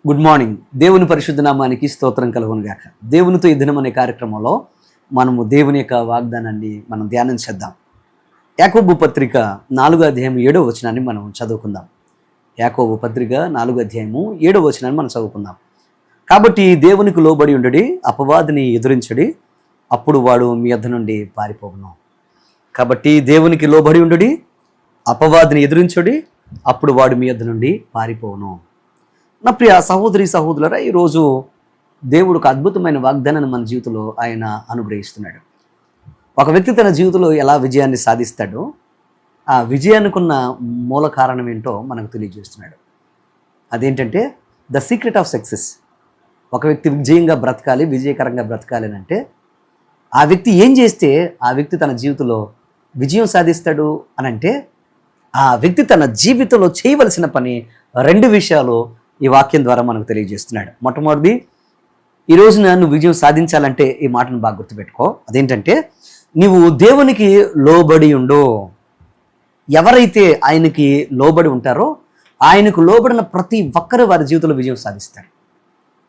Good morning. దేవుని పరిశుద్ధ నామానికి స్తోత్రం కలుగును గాక. దేవునితో ఈ దినం అనే కార్యక్రమంలో మనము దేవుని యొక్క వాగ్దానాన్ని మనం ధ్యానం చేద్దాం. యాకోబు పత్రిక 4వ అధ్యాయం 7వ వచనాన్ని మనం చదువుకుందాం. యాకోబు పత్రిక 4వ అధ్యాయము 7వ వచనాన్ని మనం చదువుకుందాం. కాబట్టి దేవునికి లోబడి ఉండడి, అపవాదిని ఎదురించడి, అప్పుడు వాడు మీ యొద్ద నుండి పారిపోవును. కాబట్టి దేవునికి లోబడి ఉండడి, అపవాదిని ఎదురించడి, అప్పుడు వాడు మీ యొద్ద నుండి పారిపోవును. నా ప్రియ సహోదరి సహోదరులారా, ఈరోజు దేవుడు ఒక అద్భుతమైన వాగ్దానాన్ని మన జీవితంలో ఆయన అనుగ్రహిస్తున్నాడు. ఒక వ్యక్తి తన జీవితంలో ఎలా విజయాన్ని సాధిస్తాడో, ఆ విజయానికి ఉన్న మూల కారణం ఏంటో మనకు తెలియజేస్తున్నాడు. అదేంటంటే ద సీక్రెట్ ఆఫ్ సక్సెస్. ఒక వ్యక్తి విజయంగా బ్రతకాలి, విజయకరంగా బ్రతకాలి అంటే ఆ వ్యక్తి ఏం చేస్తే ఆ వ్యక్తి తన జీవితంలో విజయం సాధిస్తాడు అని అంటే, ఆ వ్యక్తి తన జీవితంలో చేయవలసిన పని 2 విషయాలు ఈ వాక్యం ద్వారా మనకు తెలియజేస్తున్నాడు. మొట్టమొదటిది, ఈ రోజున నువ్వు విజయం సాధించాలంటే ఈ మాటను బాగా గుర్తుపెట్టుకో. అదేంటంటే నీవు దేవునికి లోబడి ఉండు. ఎవరైతే ఆయనకి లోబడి ఉంటారో, ఆయనకు లోబడిన ప్రతి ఒక్కరు వారి జీవితంలో విజయం సాధిస్తారు.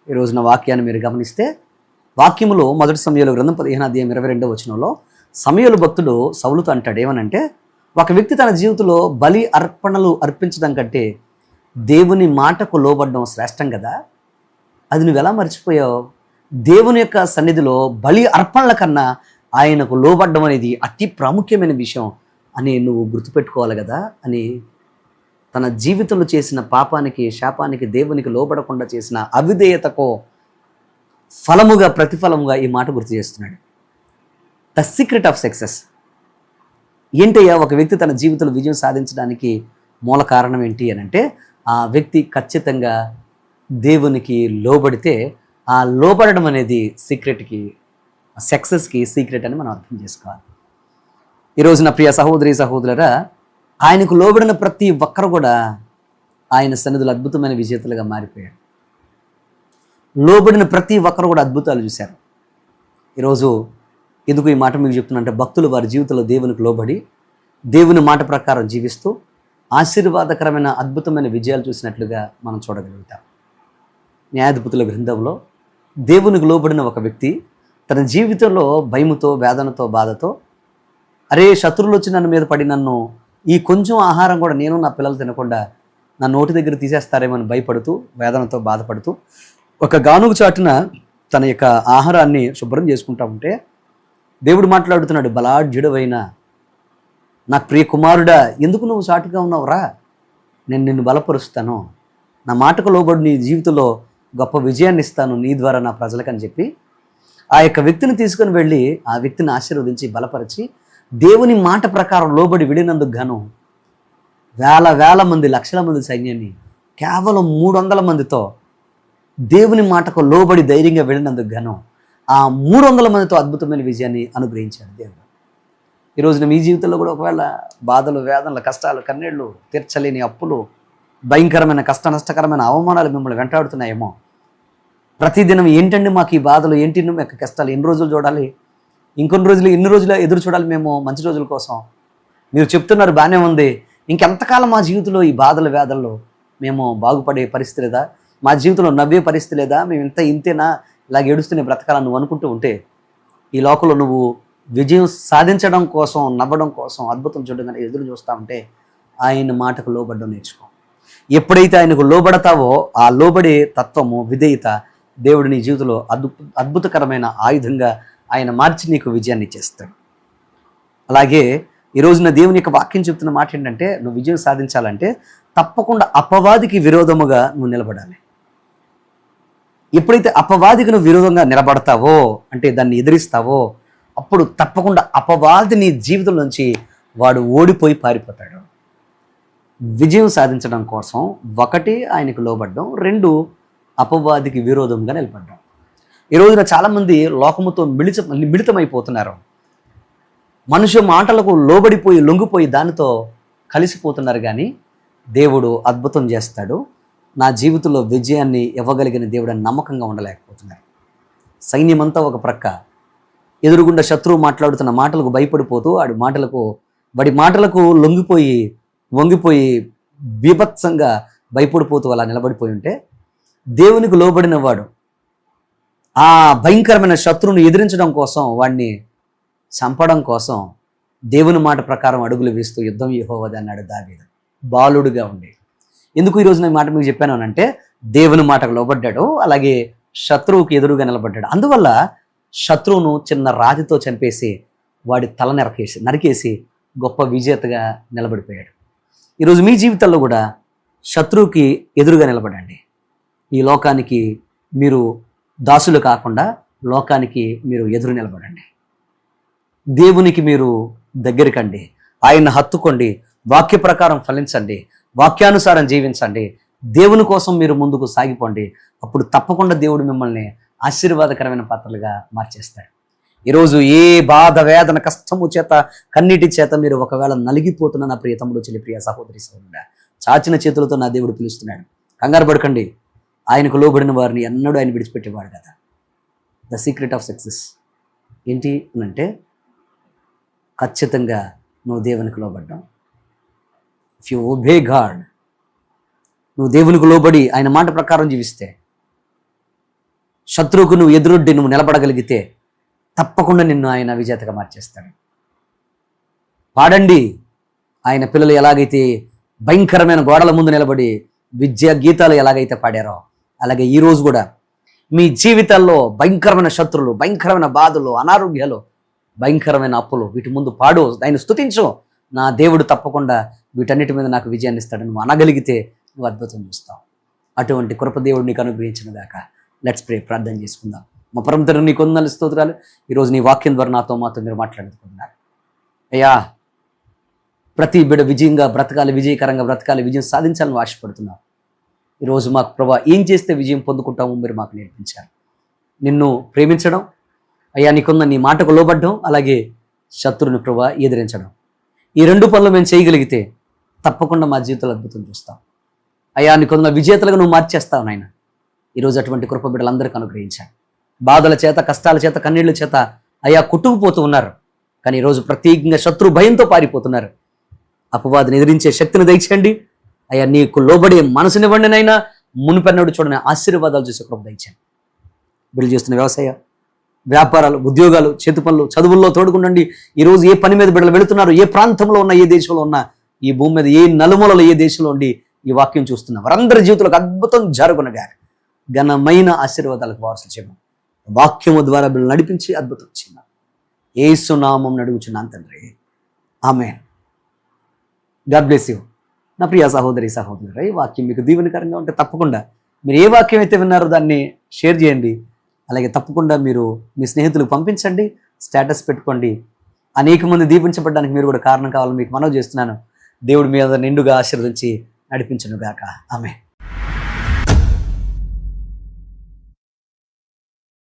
ఈ రోజున వాక్యాన్ని మీరు గమనిస్తే, వాక్యములో మొదటి సమూయేలు గ్రంథం 15వ అధ్యాయం 22వ వచనంలో సమూయేలు భక్తుడు సౌలుతో అంటాడు, ఏమనంటే, ఒక వ్యక్తి తన జీవితంలో బలి అర్పణలు అర్పించడం కంటే దేవుని మాటకు లోబడడం శ్రేష్టం కదా, అది నువ్వు ఎలా మర్చిపోయావు? దేవుని యొక్క సన్నిధిలో బలి అర్పణల కన్నా ఆయనకు లోబడడం అనేది అతి ప్రాముఖ్యమైన విషయం అని నువ్వు గుర్తుపెట్టుకోవాలి కదా అని తన జీవితంలో చేసిన పాపానికి, శాపానికి, దేవునికి లోబడకుండా చేసిన అవిధేయతకు ఫలముగా, ప్రతిఫలముగా ఈ మాట గుర్తు చేస్తున్నాడు. ద సీక్రెట్ ఆఫ్ సక్సెస్ ఏంటయ్యా? ఒక వ్యక్తి తన జీవితంలో విజయం సాధించడానికి మూల కారణం ఏంటి అని అంటే, ఆ వ్యక్తి ఖచ్చితంగా దేవునికి లోబడితే, ఆ లోబడడం అనేది సీక్రెట్కి, సక్సెస్కి సీక్రెట్ అని మనం అర్థం చేసుకోవాలి. ఈరోజు నా ప్రియ సహోదరి సహోదరులారా, ఆయనకు లోబడిన ప్రతి ఒక్కరు కూడా ఆయన సన్నిధిలో అద్భుతమైన విజేతలుగా మారిపోయారు. లోబడిన ప్రతి ఒక్కరు కూడా అద్భుతాలు చూశారు. ఈరోజు ఎందుకు ఈ మాట మీకు చెప్తున్నా అంటే, భక్తులు వారి జీవితంలో దేవునికి లోబడి దేవుని మాట ప్రకారం జీవిస్తూ ఆశీర్వాదకరమైన అద్భుతమైన విజయాలు చూసినట్లుగా మనం చూడగలుగుతాం. న్యాయాధిపతుల గ్రంథంలో దేవునికి లోబడిన ఒక వ్యక్తి తన జీవితంలో భయముతో, వేదనతో, బాధతో, అరే శత్రువులు వచ్చి నన్ను మీద పడి నన్ను ఈ కొంచెం ఆహారం కూడా నేను నా పిల్లలు తినకుండా నా నోటి దగ్గర తీసేస్తారేమని భయపడుతూ, వేదనతో బాధపడుతూ ఒక గానుగు చాటున తన యొక్క ఆహారాన్ని శుభ్రం చేసుకుంటా ఉంటే దేవుడు మాట్లాడుతున్నాడు, బలాఢ్యుడవైన నా ప్రియ కుమారుడా, ఎందుకు నువ్వు చాటుగా ఉన్నావురా? నేను నిన్ను బలపరుస్తాను, నా మాటకు లోబడి నీ జీవితంలో గొప్ప విజయాన్ని ఇస్తాను నీ ద్వారా నా ప్రజలకని చెప్పి ఆ యొక్క వ్యక్తిని తీసుకొని వెళ్ళి ఆ వ్యక్తిని ఆశీర్వదించి బలపరిచి దేవుని మాట ప్రకారం లోబడి విడినందుకు గాను వేల మంది, లక్షల మంది సైన్యాన్ని కేవలం 300 మందితో దేవుని మాటకు లోబడి ధైర్యంగా వెళ్ళినందుకు గాను ఆ 300 మందితో అద్భుతమైన విజయాన్ని అనుగ్రహించాడు దేవుడు. ఈరోజున మీ జీవితంలో కూడా ఒకవేళ బాధలు, వేదనలు, కష్టాలు, కన్నీళ్లు, తీర్చలేని అప్పులు, భయంకరమైన నష్టకరమైన అవమానాలు మిమ్మల్ని వెంటాడుతున్నాయేమో. ప్రతిదినం ఏంటండి మాకు ఈ బాధలు, ఏంటి మాకు కష్టాలు, ఎన్ని రోజులు చూడాలి, ఎన్ని రోజులు ఎదురు చూడాలి మేము మంచి రోజుల కోసం? మీరు చెప్తున్నారు బాగానే ఉంది, ఇంకెంతకాలం మా జీవితంలో ఈ బాధలు, వేదనలు మేము బాగుపడే పరిస్థితి లేదా, మా జీవితంలో నవ్వే పరిస్థితి లేదా, మేము ఇంతేనా, ఇలాగ ఏడుస్తూనే బ్రతకాలని నువ్వు అనుకుంటూ ఉంటే, ఈ లోకంలో నువ్వు విజయం సాధించడం కోసం, నవ్వడం కోసం, అద్భుతం చూడగానే ఎదురు చూస్తూ ఉంటే ఆయన మాటకు లోబడడం నేర్చుకో. ఎప్పుడైతే ఆయనకు లోబడతావో ఆ లోబడే తత్వము, విధేయత దేవుడు నీ జీవితంలో అద్భుతకరమైన ఆయుధంగా ఆయన మార్చి నీకు విజయాన్ని ఇచ్చేస్తాడు. అలాగే ఈరోజున దేవుని యొక్క వాక్యం చెప్తున్న మాట ఏంటంటే, నువ్వు విజయం సాధించాలంటే తప్పకుండా అపవాదికి విరోధముగా నువ్వు నిలబడాలి. ఎప్పుడైతే అపవాదికి నువ్వు విరోధంగా నిలబడతావో అంటే దాన్ని ఎదిరిస్తావో, అప్పుడు తప్పకుండా అపవాది నీ జీవితం నుంచి వాడు ఓడిపోయి పారిపోతాడు. విజయం సాధించడం కోసం 1 ఆయనకు లోబడ్డం, 2 అపవాదికి విరోధంగా నిలబడ్డం. ఈ రోజున చాలామంది లోకముతో మిళితమైపోతున్నారు. మనుష్య మాటలకు లోబడిపోయి, లొంగిపోయి దానితో కలిసిపోతున్నారు. కానీ దేవుడు అద్భుతం చేస్తాడు, నా జీవితంలో విజయాన్ని ఇవ్వగలిగిన దేవుడు అని నమ్మకంగా ఉండలేకపోతున్నారు. సైన్యమంతా ఒక ప్రక్క, ఎదురుగుండా శత్రువు మాట్లాడుతున్న మాటలకు భయపడిపోతూ వాడి మాటలకు వంగిపోయి బీభత్సంగా భయపడిపోతూ అలా నిలబడిపోయి ఉంటే, దేవునికి లోబడిన వాడు ఆ భయంకరమైన శత్రువును ఎదిరించడం కోసం, వాడిని చంపడం కోసం దేవుని మాట ప్రకారం అడుగులు వేస్తూ యుద్ధం యెహోవాది అన్నాడు దావీదు, బాలుడుగా ఉండి. ఎందుకు ఈరోజు నేను మాట మీకు చెప్పాను అంటే, దేవుని మాటకు లోబడ్డాడు, అలాగే శత్రువుకి ఎదురుగా నిలబడ్డాడు. అందువల్ల శత్రువును చిన్న రాతితో చంపేసి వాడి తల నరికేసి గొప్ప విజేతగా నిలబడిపోయాడు. ఈరోజు మీ జీవితంలో కూడా శత్రువుకి ఎదురుగా నిలబడండి. ఈ లోకానికి మీరు దాసులు కాకుండా లోకానికి మీరు ఎదురు నిలబడండి. దేవునికి మీరు దగ్గరికండి, ఆయన హత్తుకోండి, వాక్య ప్రకారం ఫలించండి, వాక్యానుసారం జీవించండి, దేవుని కోసం మీరు ముందుకు సాగిపోండి. అప్పుడు తప్పకుండా దేవుడు మిమ్మల్ని ఆశీర్వాదకరమైన పాత్రలుగా మార్చేస్తాడు. ఈరోజు ఏ బాధ, వేదన, కష్టము చేత, కన్నీటి చేత మీరు ఒకవేళ నలిగిపోతున్న నా ప్రియ తమ్ముడు, చెల్లి, ప్రియ సహోదరి సహోదరుడా, చాచిన చేతులతో నా దేవుడు పిలుస్తున్నాడు. కంగారు పడకండి. ఆయనకు లోబడిన వారిని ఎన్నడూ ఆయన విడిచిపెట్టేవాడు కదా. ద సీక్రెట్ ఆఫ్ సక్సెస్ ఏంటి అంటే, ఖచ్చితంగా నువ్వు దేవునికి లోబడ్డావు. ఇఫ్ యు ఒబే గాడ్, నువ్వు దేవునికి లోబడి ఆయన మాట ప్రకారం జీవిస్తే, శత్రువుకు నువ్వు ఎదురొడ్డి నువ్వు నిలబడగలిగితే తప్పకుండా నిన్ను ఆయన విజేతగా మార్చేస్తాడు. పాడండి. ఆయన పిల్లలు ఎలాగైతే భయంకరమైన గోడల ముందు నిలబడి విద్యా గీతాలు ఎలాగైతే పాడారో, అలాగే ఈరోజు కూడా మీ జీవితాల్లో భయంకరమైన శత్రువులు, భయంకరమైన బాధలు, అనారోగ్యాలు, భయంకరమైన అప్పులు, వీటి ముందు పాడు, ఆయన స్తుతించు. నా దేవుడు తప్పకుండా వీటన్నిటి మీద నాకు విజయాన్ని ఇస్తాడు నువ్వు అనగలిగితే నువ్వు అద్భుతం చూస్తావు. అటువంటి కృప దేవుడు నీకు అనుగ్రహించిన దాకా లెట్స్ ప్రే. ప్రార్థన చేసుకుందాం. మా పరమ తండ్రి, నీకు వందనాలు, స్తోత్రాలు. ఈరోజు నీ వాక్యం ద్వారా మాతో మీరు మాట్లాడుకుంటున్నారు అయ్యా. ప్రతి బిడ్డ విజయంగా బ్రతకాలి, విజయకరంగా బ్రతకాలి, విజయం సాధించాలని ఆశపడుతున్నావు. ఈరోజు మాకు ప్రభా ఏం చేస్తే విజయం పొందుకుంటామో మీరు మాకు నేర్పించారు. నిన్ను ప్రేమించడం అయ్యా, నీకున్న నీ మాటకు లోబడ్డం, అలాగే శత్రువుని ప్రభా ఎదిరించడం, ఈ రెండు పనులు మేము చేయగలిగితే తప్పకుండా మా జీవితంలో అద్భుతం చూస్తాం. అయ్యా, నీకున్న విజేతలుగా నువ్వు మార్చేస్తావు నాయన. ఈరోజు అటువంటి కృప బిడ్డలందరికీ అనుగ్రహించాను. బాధల చేత, కష్టాల చేత, కన్నీళ్ల చేత అయ్యా కొట్టుకుపోతూ ఉన్నారు. కానీ ఈరోజు ప్రత్యేకంగా శత్రు భయంతో పారిపోతున్నారు. అపవాదిని ఎదిరించే శక్తిని దయచేయండి అయ్యా. నీకు లోబడే మనసునివ్వండి నైనా. మునిపెన్నడు చూడని ఆశీర్వాదాలు చూసే కృప దయచేయండి. బిడ్డలు చేస్తున్న వ్యవసాయ, వ్యాపారాలు, ఉద్యోగాలు, చేతి పనులు, చదువుల్లో తోడుకుండండి. ఈరోజు ఏ పని మీద బిడ్డలు వెళుతున్నారు, ఏ ప్రాంతంలో ఉన్న, ఏ దేశంలో ఉన్న, ఈ భూమి మీద ఏ నలుమూలలో ఏ దేశంలో ఉండి ఈ వాక్యం చూస్తున్నా వారందరి జీవితంలో అద్భుతం జరుగునగా ఘనమైన ఆశీర్వాదాలకు వారసులు చేయమని వాక్యము ద్వారా బిడ్డలు నడిపించి అద్భుతం చేయమని యేసు నామమున అడుగుచున్నాను తండ్రి, ఆమేన్. God bless you. నా ప్రియ సహోదరి సహోదరులారా, ఈ వాక్యం మీకు దీవెనకరంగా ఉంటే తప్పకుండా మీరు ఏ వాక్యం అయితే విన్నారో దాన్ని షేర్ చేయండి. అలాగే తప్పకుండా మీరు మీ స్నేహితులకు పంపించండి, స్టేటస్ పెట్టుకోండి. అనేక మంది దీవించబడడానికి మీరు కూడా కారణం కావాలని మీకు మనవి చేస్తున్నాను. దేవుడి మీద నిండుగా ఆశీర్వదించి నడిపించును గాక. ఆమేన్.